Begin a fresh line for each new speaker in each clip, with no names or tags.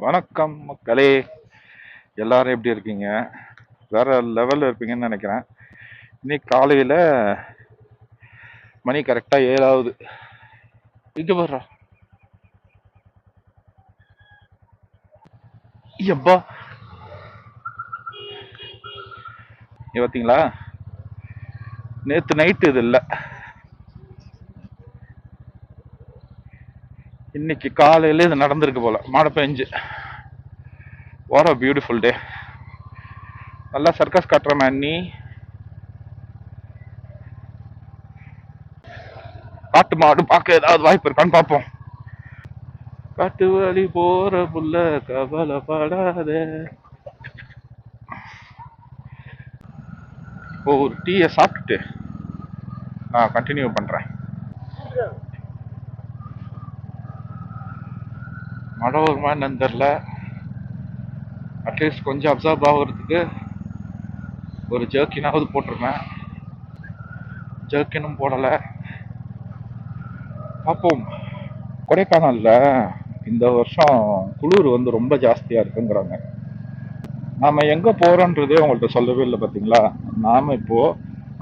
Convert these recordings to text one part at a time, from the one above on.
வணக்கம் மக்களே, எல்லாரும் எப்படி இருக்கீங்க? வேற லெவல்ல இருப்பீங்கன்னு நினைக்கிறேன். இன்னைக்கு காலையில மணி கரெக்டா 7 ஆகுது. இங்க வர்றா எப்பா பார்த்தீங்களா? நேத்து நைட்டு இது இல்ல, இன்னைக்கு காலையில இது நடந்திருக்கு போல. மழை பெஞ்சு வாட் அ பியூட்டிஃபுல் டே. நல்லா சர்க்கஸ் காட்டுற மேன் நீ. காட்டு மாடு பார்க்க ஏதாவது வாய்ப்பு இருக்கான்னு பார்ப்போம். காட்டு வழி போற புள்ள கவலைப்படாத. இப்போ ஒரு டீயை சாப்பிட்டுட்டு நான் கண்டினியூ பண்றேன். மழை வருமா என்னன்னு தெரில. அட்லீஸ்ட் கொஞ்சம் அப்சர்வ் ஆகுறதுக்கு ஒரு ஜர்க்கினாவது போட்டிருக்கேன். ஜர்க்கினும் போடலை. பார்ப்போம். கொடைக்கானல்ல இந்த வருஷம் குளிர் வந்து ரொம்ப ஜாஸ்தியா இருக்குங்கிறாங்க. நாம எங்க போறோன்றதே உங்கள்ட்ட சொல்லவே இல்லை பாத்தீங்களா? நாம இப்போ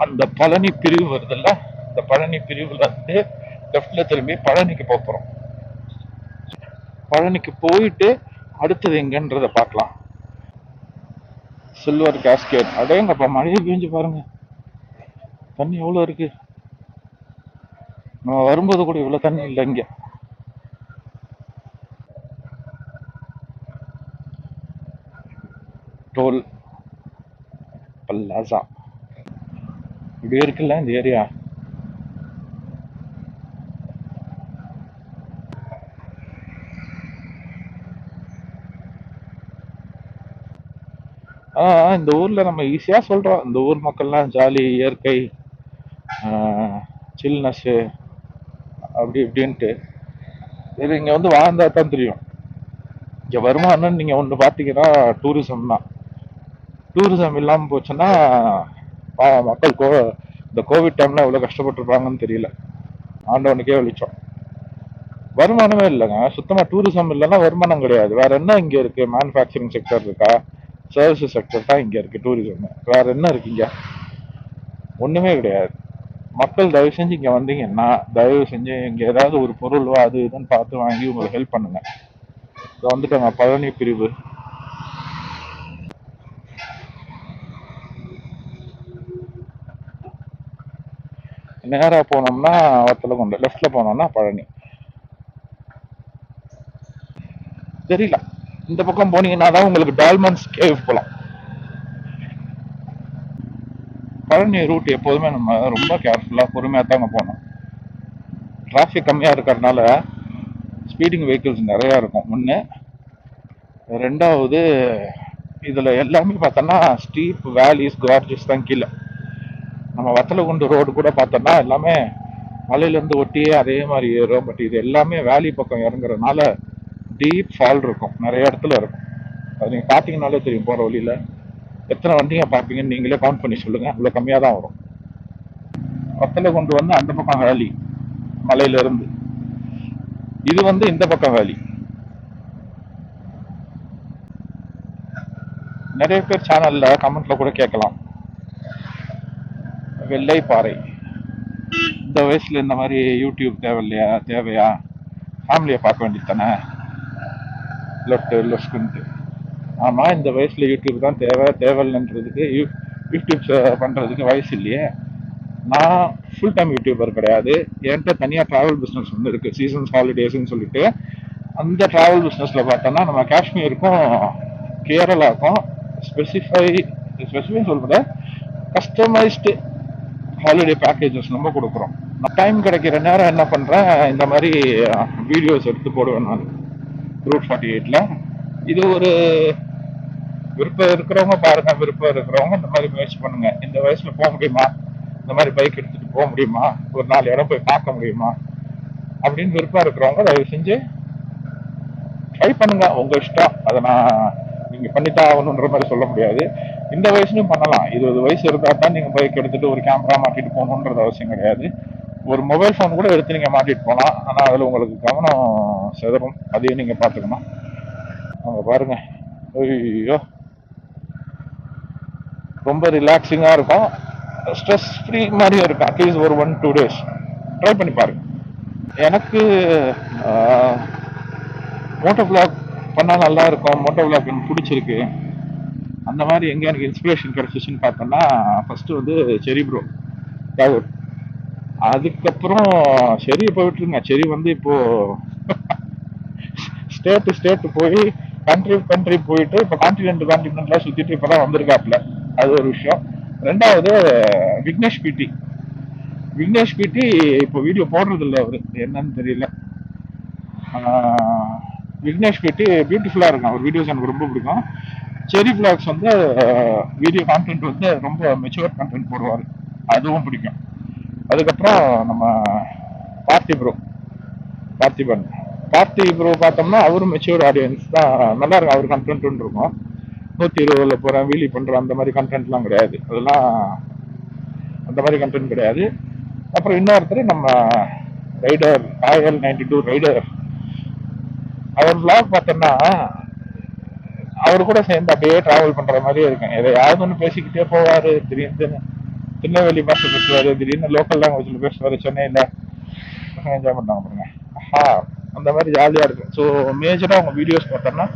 அந்த பழனி பிரிவு வருதுல்ல, இந்த பழனி பிரிவுல இருந்து லெஃப்ட்ல திரும்பி பழனிக்கு போறோம். பழனிக்கு போயிட்டு அடுத்தது எங்கன்றத பார்க்கலாம். சில்வர் கேஸ்கேட் அடேங்கப்பா, மழையை பெஞ்சு பாருங்க, தண்ணி எவ்வளவு இருக்கு. நம்ம வரும்போது கூட இவ்வளவு தண்ணி இல்லை இங்க. டோல் பல்லாசா இப்படி இருக்குல்ல இந்த ஏரியா. இந்த ஊர்ல நம்ம ஈஸியா சொல்றோம், இந்த ஊர் மக்கள்லாம் ஜாலி, இயற்கை, சில்னஸ் அப்படி இப்படின்ட்டு. இது இங்க வந்து வாழ்ந்தா தான் தெரியும். இங்க வருமானம் நீங்க ஒண்ணு பாத்தீங்கன்னா டூரிசம் தான். டூரிசம் இல்லாம போச்சுன்னா மக்கள் இந்த கோவிட் டைம்ல எவ்வளவு கஷ்டப்பட்டிருப்பாங்கன்னு தெரியல. ஆண்டவனுக்கே வெளிச்சம். வருமானமே இல்லைங்க, சுத்தமா. டூரிசம் இல்லைன்னா வருமானம் கிடையாது. வேற என்ன இங்க இருக்கு? மேனுஃபேக்சரிங் செக்டர் இருக்கா? சர்வீசஸ் செக்டர் தான் இங்க இருக்கு. டூரிசம் வேற என்ன இருக்கு இங்க? ஒண்ணுமே கிடையாது. மக்கள் தயவு செஞ்சு இங்க வந்தீங்கன்னா தயவு செஞ்சு இங்க ஏதாவது ஒரு பொருள் அது இதுன்னு பார்த்து வாங்கி உங்களுக்கு ஹெல்ப் பண்ணுங்க. வந்துட்டோங்க பழனி பிரிவு. நேரா போனோம்னா வத்தலகுண்டு, லெஃப்ட்ல போனோம்னா பழனி. தெரியல, இந்த பக்கம் போனீங்கன்னா தான் உங்களுக்கு டால்மன்ஸ் கேவ் போலாம். பழனி ரூட் எப்போதுமே நம்ம ரொம்ப கேர்ஃபுல்லா பொறுமையா தாங்க போகணும். டிராஃபிக் கம்மியா இருக்கிறதுனால ஸ்பீடிங் வெஹிக்கிள்ஸ் நிறைய இருக்கும் ஒன்று. ரெண்டாவது, இதுல எல்லாமே பார்த்தோன்னா ஸ்டீப் வேலிஸ் கார்ஜஸ் தான் கீழே. நம்ம வத்தலகுண்டு ரோடு கூட பார்த்தோம்னா எல்லாமே மலையில இருந்து ஒட்டியே அதே மாதிரி ஏறும். பட் இது எல்லாமே வேலி பக்கம் இறங்குறதுனால டீப் ஃபால் இருக்கும், நிறைய இடத்துல இருக்கும். அது நீங்க பாத்தீங்கன்னாலே தெரியும். போற வழியில எத்தனை வண்டிங்க பார்ப்பீங்கன்னு நீங்களே கவுண்ட் பண்ணி சொல்லுங்க. அவ்வளவு கம்மியா தான் வரும். வத்தலகுண்டு வந்து அந்த பக்கம் வேலி, மலையில இருந்து. இது வந்து இந்த பக்கம் வேலி. நிறைய பேர் சேனல்ல கமெண்ட்ல கூட கேட்கலாம், வெள்ளை பாறை இந்த வயசுல இந்த மாதிரி யூடியூப் தேவையில்லையா? தேவையா? ஃபேமிலியை பார்க்க வேண்டியது தானே லொஸ்குன்ட்டு. ஆமா, இந்த வயசுல யூடியூப் தான் தேவை. தேவையில்லைன்றதுக்கு யூடியூப் பண்றதுக்கு வயசு இல்லையே. நான் ஃபுல் டைம் யூடியூபர் கிடையாது. என்கிட்ட தனியாக ட்ராவல் பிஸ்னஸ் ஒன்று இருக்குது, சீசன்ஸ் ஹாலிடேஸ்ன்னு சொல்லிட்டு. அந்த ட்ராவல் பிஸ்னஸில் பார்த்தோன்னா நம்ம காஷ்மீருக்கும் கேரளாவுக்கும் ஸ்பெசிஃபை சொல்கிறத கஸ்டமைஸ்டு ஹாலிடே பேக்கேஜஸ் நம்ம கொடுக்குறோம். நான் டைம் கிடைக்கிற நேரம் என்ன பண்ணுறேன், இந்த மாதிரி வீடியோஸ் எடுத்து போடுவேன் நான் ரூட் 48ல். இது ஒரு விருப்பம் இருக்கிறவங்க பாருங்க, விருப்பம் இருக்கிறவங்க இந்த மாதிரி முயற்சி பண்ணுங்க. இந்த வயசுல போக முடியுமா? இந்த மாதிரி பைக் எடுத்துட்டு போக முடியுமா? ஒரு 4 இடம் போய் பார்க்க முடியுமா அப்படின்னு விருப்பம் இருக்கிறவங்க தயவு செஞ்சு ட்ரை பண்ணுங்க. உங்க இஷ்டம். அதை நான் நீங்க பண்ணித்தான் ஆகணுன்ற மாதிரி சொல்ல முடியாது. இந்த வயசுலயும் பண்ணலாம். 20 வயசு இருந்தா தான் நீங்க பைக் எடுத்துட்டு ஒரு கேமரா மாட்டிட்டு போகணுன்றது அவசியம் கிடையாது. ஒரு மொபைல் ஃபோன் கூட எடுத்து நீங்க மாட்டிட்டு போகலாம். ஆனா அதுல உங்களுக்கு கவனம் சிதறும், அதையும் நீங்க பாத்துக்கணும். அங்க பாருங்க. ஐயோ, ரொம்ப ரிலாக்ஸிங்காக இருக்கும், ஸ்ட்ரெஸ் ஃப்ரீ மாதிரியும் இருக்கும். அட்லீஸ்ட் ஒரு 1-2 days ட்ரை பண்ணி பாருங்க. எனக்கு மோட்டோ விளாக் பண்ணால் நல்லா இருக்கும், மோட்டோ விளாக் எனக்கு பிடிச்சிருக்கு. அந்த மாதிரி எங்கே எனக்கு இன்ஸ்பிரேஷன் கிடைச்சிச்சுன்னு பார்த்தோன்னா, ஃபர்ஸ்ட் வந்து செரி ப்ரோ தாகூர். அதுக்கப்புறம் செரி போயிட்டுருங்க. செரி வந்து இப்போ ஸ்டேட்டு போய் கண்ட்ரி போயிட்டு இப்போ கான்டினென்ட்லாம் சுற்றிட்டு இப்போ தான் வந்திருக்காப்புல. அது ஒரு விஷயம். ரெண்டாவது விக்னேஷ் பிடி இப்போ வீடியோ போடுறது இல்லை அவரு, என்னன்னு தெரியல. விக்னேஷ் பிடி பியூட்டிஃபுல்லாக இருக்கும், அவர் வீடியோஸ் எனக்கு ரொம்ப பிடிக்கும். செரி பிளாக்ஸ் வந்து வீடியோ கான்டென்ட் வந்து ரொம்ப மெச்சுவர் கான்டென்ட் போடுவார், அதுவும் பிடிக்கும். அதுக்கப்புறம் நம்ம பார்த்தி ப்ரோ, பார்த்திபன் பார்த்தி ப்ரோ பார்த்தோம்னா அவரும் மெச்சூர் ஆடியன்ஸ் தான், நல்லா இருக்கும் அவர் கண்டென்ட் இருக்கும். 120ல் போகிறேன் வீலி பண்ணுறேன் அந்த மாதிரி கண்டென்ட்லாம் கிடையாது, அதெல்லாம் அந்த மாதிரி கண்டென்ட் கிடையாது. அப்புறம் இன்னொருத்தர் நம்ம ரைடர் IL92 ரைடர், அவர் vlog பார்த்தோம்னா அவர் கூட சேர்ந்து அப்படியே டிராவல் பண்ற மாதிரியே இருக்கும். எதையாவது ஒன்று பேசிக்கிட்டே போவாரு. திடீர்னு திருநெல்வேலி பாஷை பேசுவாரு, திடீர்னு லோக்கல் லாங்குவேஜ்ல பேசுவாரு, சென்னையில என்ஜாய் பண்ணாங்க பாருங்க. ஆஹா, அந்த மாதிரி ஜாலியா இருக்கும். ஸோ மேஜரா உங்க வீடியோஸ் பார்த்தோம்னா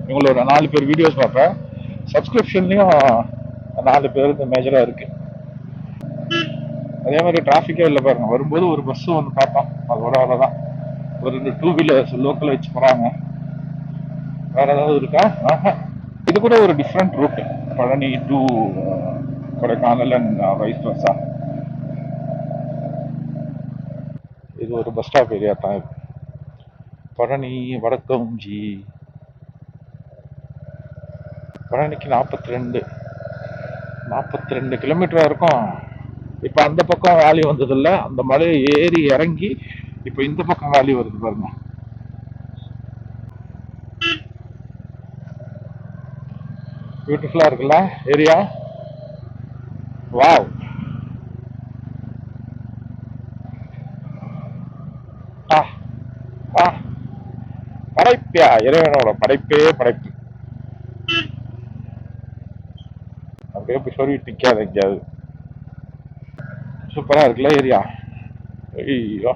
இவங்களோட 4 பேர் வீடியோஸ் பார்ப்பேன். சப்ஸ்கிரிப்ஷன்லயும் 4 பேருக்கு மேஜரா இருக்கு. அதே மாதிரி டிராஃபிக்கே இல்லை பாருங்க. வரும்போது ஒரு பஸ் வந்து பார்த்தோம், அதோட அவ்வளோதான். ஒரு 2 2 வீலர்ஸ் லோக்கல் வச்சு போறாங்க. வேற ஏதாவது இருக்கா? ஆஹா. இது கூட ஒரு different route, Palani to Kodaikanal and vice versa. இது ஒரு பஸ் ஸ்டாப் ஏரியா தான் இது. பழனி வடக்கஞ்சி, பழனிக்கு 42 கிலோமீட்டரா இருக்கும். இப்போ அந்த பக்கம் வேலி வந்தது இல்லை, அந்த மலையை ஏறி இறங்கி இப்போ இந்த பக்கம் வேலி வருது பாருங்க. பியூட்டிஃபுல்லா இருக்குல்ல ஏரியா. வாவ். ஆ ஆ படைப்பியா, இறைவனோட படைப்பே படைப்பு. அப்படியே போய் சொல்லிட்டு நிற்காது எங்கேயாவது. சூப்பரா இருக்குல்ல ஏரியா. ஐயோ,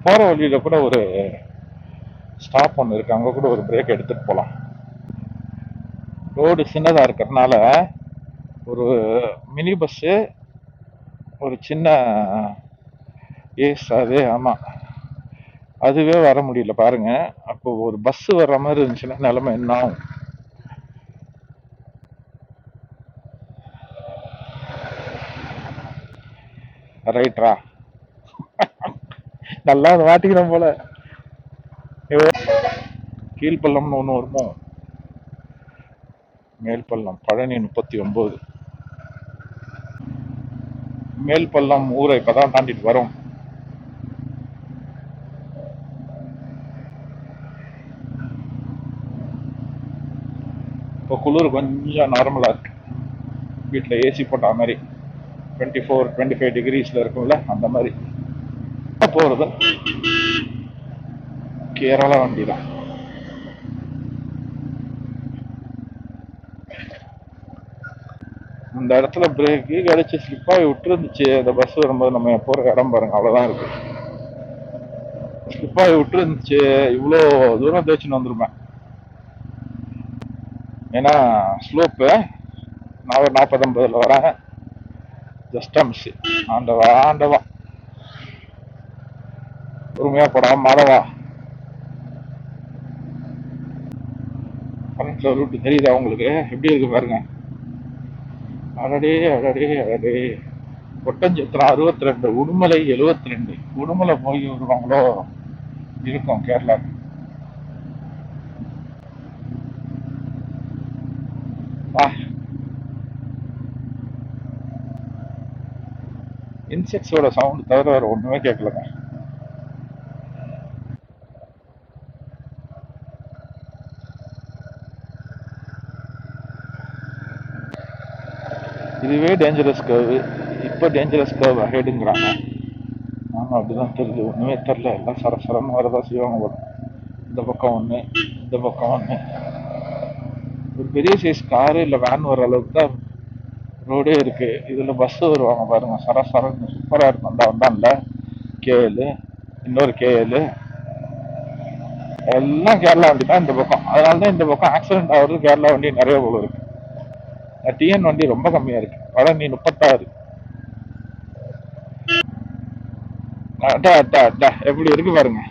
போற வழியில கூட ஒரு ஸ்டாப் ஒன்று இருக்கு, அங்க கூட ஒரு பிரேக் எடுத்துட்டு போகலாம். ரோடு சின்னதா இருக்கிறதுனால ஒரு மினி பஸ்ஸு, ஒரு சின்ன ஏஸ், அது ஆமா, அதுவே வர முடியல பாருங்க. அப்போ ஒரு பஸ் வர்ற மாதிரி இருந்துச்சுன்னா நிலைமை என்ன ஆகும்? ரைட்ரா, நல்லா அதை மாட்டிக்கிறோம் போல. கீழ்பள்ளம்னு ஒன்று வருமோ? மேல்பள்ளம் பழனி 39. மேல்பள்ளம் ஊரை இப்பதான் தாண்டிட்டு வரும். இப்போ குளிர் கொஞ்சம் நார்மலா இருக்கு, வீட்டில் ஏசி போட்ட மாதிரி 24-25 டிகிரிஸ்ல இருக்கும்ல, அந்த மாதிரி. போறது கேரளா வண்டி தான். இந்த இடத்துல பிரேக்கு கிடைச்சி ஸ்லிப்பாகி விட்டுருந்துச்சு. அந்த பஸ் வரும்போது நம்ம போற இடம் பாருங்க, அவ்வளவுதான் இருக்கு. ஸ்லிப்பாகி விட்டுருந்துச்சு, இவ்வளோ தூரம் தேய்ச்சின்னு வந்திருப்பேன். ஏன்னா ஸ்லோப்பு, நான் ஒரு 40-50ல் வரேன். Just miss. ஆண்டவா ஆண்டவா, பொறுமையா போடா மாடவா. கரண்ட்ல ரூட்டு தெரியுதா உங்களுக்கு? எப்படி இருக்கு பாருங்க. அடடே அடடே அடடே. ஒட்டஞ்சத்திரம் 62, உடுமலை 72. உடுமலை போய் வருவாங்களோ இருக்கும் கேரளா. வா, இன்செக்ட்ஸோட சவுண்ட் தவிர வேற ஒண்ணுமே கேட்கலங்க. இதுவே டேஞ்சரஸ் கர்வு. இப்போ டேஞ்சரஸ் கர்வ் ஹெடுங்கிறாங்க. ஆமாம், அப்படிதான் தெரியுது. ஒன்றுமே தெரில, எல்லாம் சரசரன்னு வரதான் செய்வாங்க போல. இந்த பக்கம் ஒன்று, இந்த பக்கம் ஒன்று. ஒரு பெரிய சைஸ் காரு இல்லை வேன் வர அளவுக்கு தான் ரோடே இருக்கு. இதில் பஸ்ஸு வருவாங்க பாருங்க, சரசரன்னு சூப்பராக இருக்கும். அந்த வந்தான்ல கேஎல், இன்னொரு கேஎல், எல்லாம் கேரளா வண்டி தான் இந்த பக்கம். அதனால தான் இந்த பக்கம் ஆக்சிடென்ட் ஆகுறது கேரளா வண்டி நிறைய போல இருக்கு. டிஎன் வண்டி ரொம்ப கம்மியாக இருக்கு. பழனி 36. அட்டா அட்டா அட்டா எப்படி இருக்கு பாருங்க.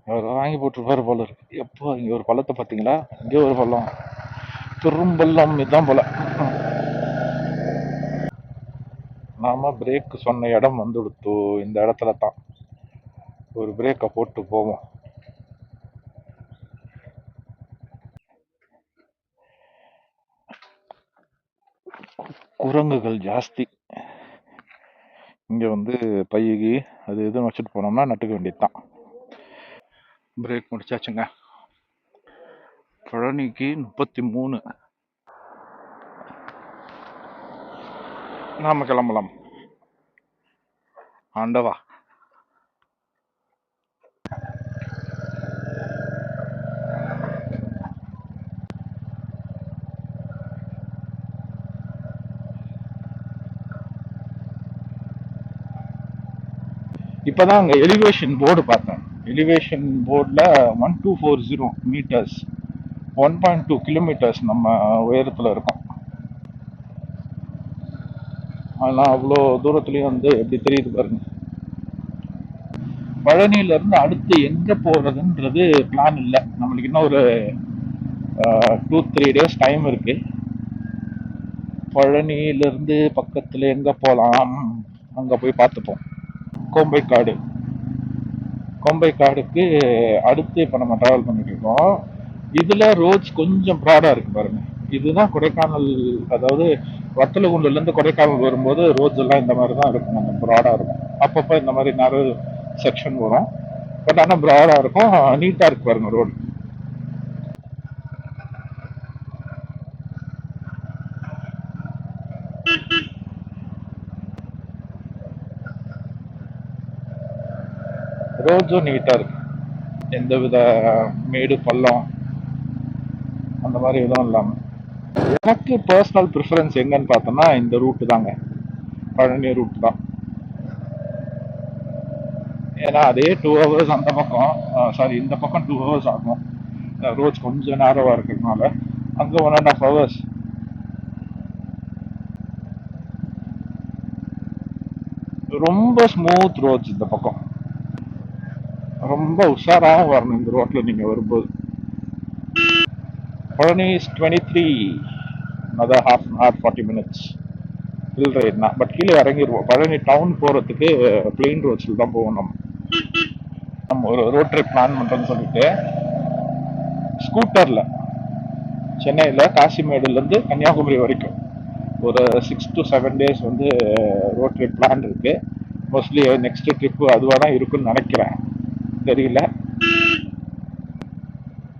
அவர் வாங்கி போட்டுருப்பாரு போல இருக்கு. எப்போ இங்க ஒரு பள்ளத்தை பார்த்தீங்களா? இங்கே ஒரு பள்ளம், திரும்பள்ளம் இதுதான் போல. நாம பிரேக் சொன்ன இடம் வந்து கொடுத்தோ, இந்த இடத்துல தான் ஒரு பிரேக்கை போட்டு போவோம். குரங்குகள் ஜாஸ்தி இங்க வந்து. பையகி அது எதுவும் வச்சுட்டு போனோம்னா நட்டுக்க வேண்டியதுதான். பிரேக் முடிச்சாச்சுங்க. பழனிக்கு 33. நாம கிளம்பலாம். ஆண்டவா. இப்பதான் அங்க எலிவேஷன் போர்டு பார்த்தேன். எலிவேஷன் போர்டில் 1240 மீட்டர்ஸ், 1.2 கிலோமீட்டர்ஸ் நம்ம உயரத்தில் இருக்கும். அதெல்லாம் அவ்வளோ தூரத்துலேயும் வந்து எப்படி தெரியுது பாருங்க. பழனியில இருந்து அடுத்து எங்க போறதுன்றது பிளான் இல்லை நம்மளுக்கு. இன்னும் ஒரு 2-3 டேஸ் டைம் இருக்கு. பழனியிலிருந்து பக்கத்துல எங்க போலாம், அங்க போய் பார்த்துப்போம். கோம்பைக்காடு. கோம்பைக்காடுக்கு அடுத்து இப்போ நம்ம டிராவல் பண்ணிட்டு இருக்கோம். இதுல ரோட்ஸ் கொஞ்சம் ப்ராடா இருக்கு பாருங்க. இதுதான் கொடைக்கானல். அதாவது வத்தலகுண்டுல இருந்து கொடைக்கானல் வரும்போது ரோட்ஸ் எல்லாம் இந்த மாதிரி தான் இருக்கும், கொஞ்சம் ப்ராடா இருக்கும். அப்பப்போ இந்த மாதிரி நிறைய செக்ஷன் வரும். பட் ஆனால் ப்ராடா இருக்கும், நீட்டா இருக்கு பாருங்க ரோடு. ரோட்ஸும் நீட்டா இருக்கு, எந்த வித மேடு பள்ளம் அந்த மாதிரி எதுவும் இல்லாம. எனக்கு பர்சனல் ப்ரிஃபரன்ஸ் எங்கன்னு பார்த்தோம்னா இந்த ரூட்டு தாங்க, பழனி ரூட் தான். ஏன்னா அதே 2 ஹவர்ஸ் அந்த பக்கம், சாரி இந்த பக்கம் 2 ஹவர்ஸ் ஆகும். ரோட்ஸ் கொஞ்சம் நேரவா இருக்கிறதுனால அங்கே 1.5 ஹவர்ஸ். ரொம்ப ஸ்மூத் ரோட்ஸ் இந்த பக்கம். ரொம்ப உஷாராகவும் வரணும் இந்த ரோட்ல நீங்க வரும்போது. Palani is 23, another half an hour 40 minutes hill ride தான். பட் கீழே இறங்கிடுவோம். பழனி டவுன் போகிறதுக்கு பிளெயின் ரோட்ஸில் தான் போவோம். நம்ம ஒரு ரோட் ட்ரிப் பிளான் பண்ணுறோன்னு சொல்லிட்டு ஸ்கூட்டரில் சென்னையில் காசிமேடுலேருந்து கன்னியாகுமரி வரைக்கும் ஒரு 6 to 7 days வந்து ரோட் ட்ரிப் பிளான் இருக்கு. மோஸ்ட்லி நெக்ஸ்ட் ட்ரிப்பு அதுவாக தான் இருக்குன்னு நினைக்கிறேன், தெரியல.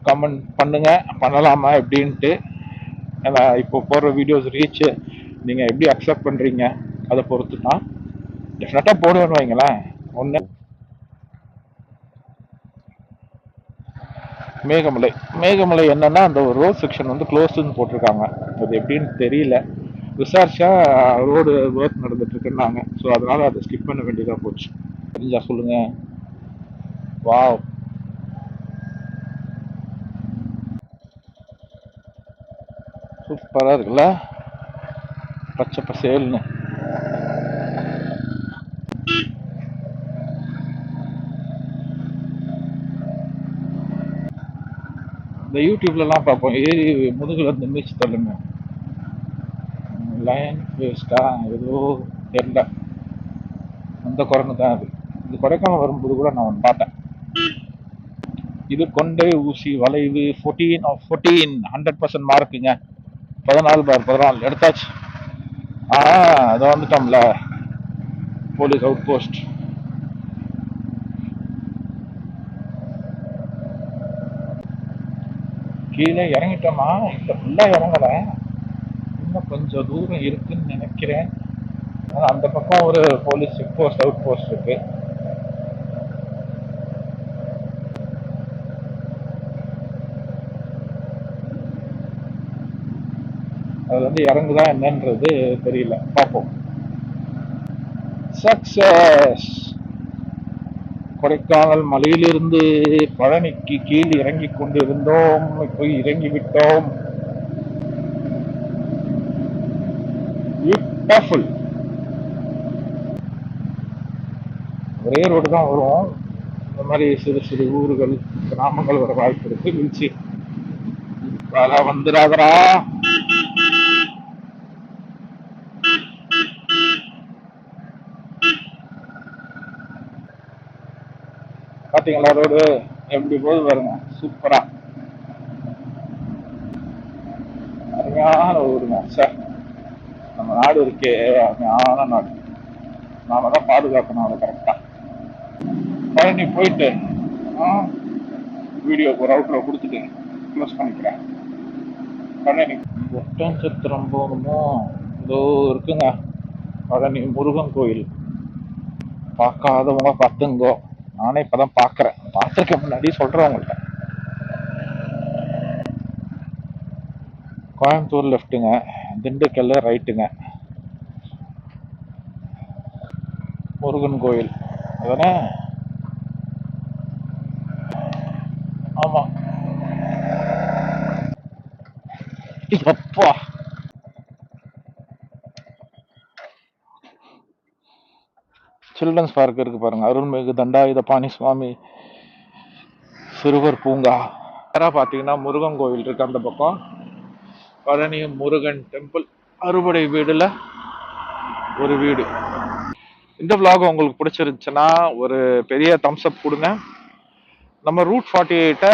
கமெண்ட் பண்ணுங்க, பண்ணலாமா எப்படின்ட்டு. ஏன்னா இப்போ போடுற வீடியோஸ் ரீச் நீங்கள் எப்படி அக்செப்ட் பண்ணுறீங்க அதை பொறுத்து தான். டெஃபினட்டாக போடுவேன்னு வைங்களேன். ஒன்று மேகமலை. மேகமலை என்னன்னா அந்த ஒரு ரோட் செக்ஷன் வந்து க்ளோஸ்ன்னு போட்டிருக்காங்க. அது எப்படின்னு தெரியல. விசாரிச்சா ரோடு ஒர்க் நடந்துட்டு இருக்குன்னாங்க. ஸோ அதனால அதை ஸ்கிப் பண்ண வேண்டியதாக போச்சு. தெரிஞ்சா சொல்லுங்க. வாவ், சூப்பராக இருக்குல்ல, பச்சை பசேல்னு. இந்த யூடியூப்லலாம் பார்ப்போம், ஏறி முதுகுல இருந்து மிதிச்சு தள்ளுங்க. லயன் வேஸ்டா ஏதோ தெரியல, அந்த குரங்கு தான் அது. இது கொடைக்கானல் வரும்போது கூட நான் ஒன்று பார்த்தேன். இது கொண்டை ஊசி வளைவு 14 100% மார்க்குங்க. 14/14 எடுத்தாச்சு. அதை வந்துட்டோம்ல, போலீஸ் அவுட் போஸ்ட். கீழே இறங்கிட்டோமா, இந்த ஃபுல்லா இறங்கல, இன்னும் கொஞ்சம் தூரம் இருக்குன்னு நினைக்கிறேன். அந்த பக்கம் ஒரு police check post, out post இருக்கு. அது வந்து இறங்குதா என்னன்றது தெரியல, பார்ப்போம். சக்சஸ்! கொடைக்கானல் மலையிலிருந்து பழனிக்கு கீழ் இறங்கி கொண்டிருந்தோம், போய் இறங்கி விட்டோம். பியூட்டிஃபுல். ஒரே ரோடு தான் வரும். இந்த மாதிரி சிறு சிறு ஊர்கள், கிராமங்கள் வர வாய்ப்பு இருக்கு. வீழ்ச்சி வந்துடாதரா. பாத்தீங்களா ரோடு எப்படி போது பாருங்க, சூப்பரா அருமையான ஊருங்க. சார், நம்ம நாடு இருக்கே அருமையான நாடு. நாம தான் பாதுகாக்கணும் அதை கரெக்டா. பழனி போயிட்டு வீடியோ ஒரு அவுட்ல கொடுத்துட்டு க்ளோஸ் பண்ணிக்கிறேன். பழனி ஒட்டன்சத்திரம் போகணுமோ, இதோ இருக்குங்க பழனி முருகன் கோயில். பார்க்காதவங்க பார்த்துங்கோ. நானே இப்பதான் பாக்குறேன், பார்த்துருக்க முன்னாடி சொல்றேன் உங்கள்கிட்ட. கோயம்புத்தூர் லெஃப்ட்டுங்க, திண்டுக்கல் ரைட்டுங்க. முருகன் கோயில் அதானே? ஆமா. அப்பா, சில்ட்ரன்ஸ் பார்க் இருக்கு பாருங்க, அருள்மிகு தண்டாயுதபாணி சுவாமி சிறுவர் பூங்கா. பாத்தீங்கன்னா முருகன் கோயில் இருக்கு அந்த பக்கம். பழனி முருகன் டெம்பிள், அறுபடை வீடுல ஒரு வீடு. இந்த vlog உங்களுக்கு பிடிச்சிருந்துச்சுன்னா ஒரு பெரிய தம்ஸ் அப் கொடுங்க. நம்ம ரூட் 48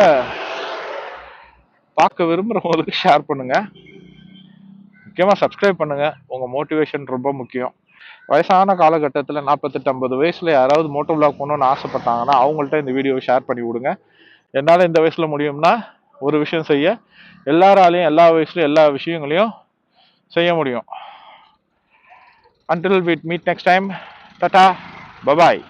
பார்க்க விரும்புறவங்களுக்கு ஷேர் பண்ணுங்க. முக்கியமா சப்ஸ்கிரைப் பண்ணுங்க, உங்க மோட்டிவேஷன் ரொம்ப முக்கியம். வயசான காலகட்டத்தில் 48-50 வயசுல யாராவது மோட்டோ vlog பண்ணணும்னு ஆசைப்பட்டாங்கன்னா அவங்கள்ட்ட இந்த வீடியோவை ஷேர் பண்ணி விடுங்க. என்னால் இந்த வயசுல முடியும்னா ஒரு விஷயம் செய்ய, எல்லாராலையும் எல்லா வயசுலையும் எல்லா விஷயங்களையும் செய்ய முடியும். Until we meet next time, tata, bye bye.